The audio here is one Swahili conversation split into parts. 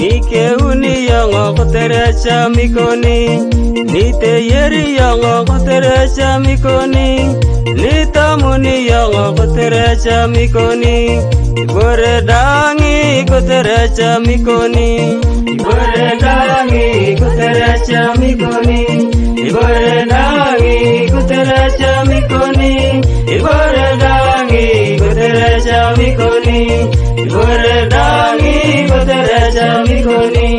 Nikeuni yongo kuterecha mikoni, nite yeri yongo kuterecha mikoni, nitamuni yongo kuterecha mikoni, ibore dangi kuterecha mikoni, ibore dangi kuterecha mikoni, ibore dangi kuterecha mikoni, ibore dangi kuterecha mikoni, ibore dangi kuterecha mikoni.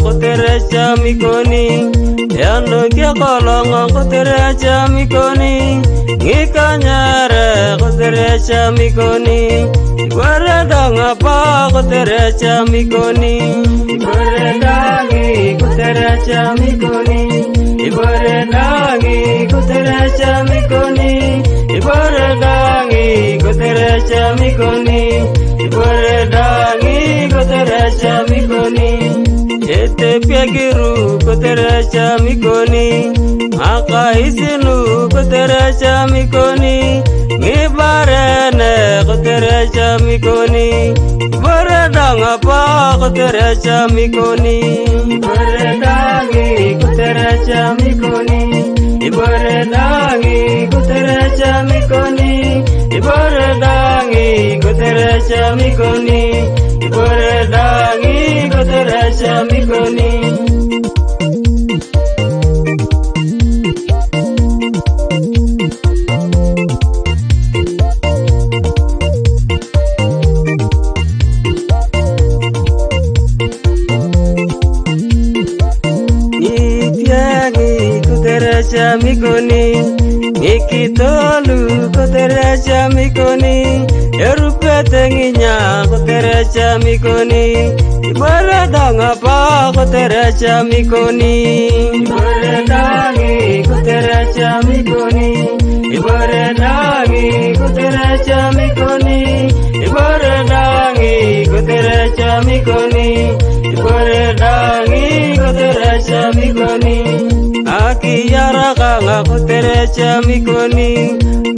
Kuterecha mikoni, yanokia kolongo kuterecha mikoni, ngikanyare kuterecha mikoni, ibare danga pa kuterecha mikoni, ibare dangi kuterecha mikoni, ibare dangi kuterecha mikoni, ibare dangi kuterecha mikoni, ibare dangi kuterecha mikoni. Ete piagiru kuterecha mikoni, akaisinu kuterecha mikoni, ngibarene kuterecha mikoni, ibare danga pa kuterecha mikoni, ibare dangi kuterecha mikoni, ibare dangi kuterecha mikoni, ibare dangi kuterecha mikoni, ibare dangi kuterecha mikoni. Itiagi kuterecha mikoni, ikitolu kuterecha mikoni, erupete nginya kuterecha mikoni, ibare danga pa kuterecha mikoni, ibare dangi kuterecha mikoni, ibare dangi kuterecha mikoni, ibare dangi kuterecha mikoni, ibare dangi kuterecha mikoni. Akiyara kanga kuterecha mikoni,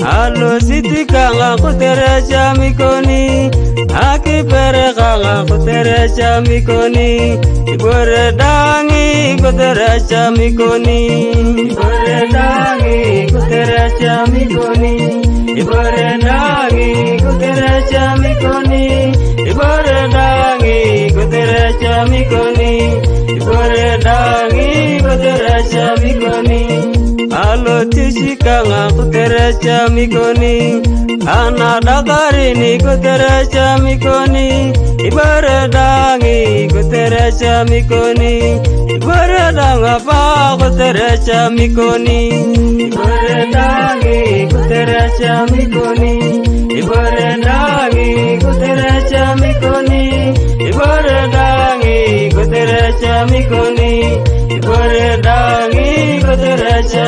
alo siti kanga kuterecha mikoni, akipere kanga kuterecha mikoni, ibore dangi kuterecha mikoni, ibore dangi kuterecha mikoni, ibore dangi kuterecha mikoni, ibore dangi kuterecha mikoni, ibore dangi kuterecha mikoni. Alo tishikanga kuterecha mikoni, anadakarini kuterecha mikoni, ibare dangi kuterecha mikoni, ibare danga pa kuterecha mikoni, ibare dangi kuterecha mikoni, ibare dangi kuterecha mikoni, ibare dangi kuterecha mikoni, ibare dangi kuterecha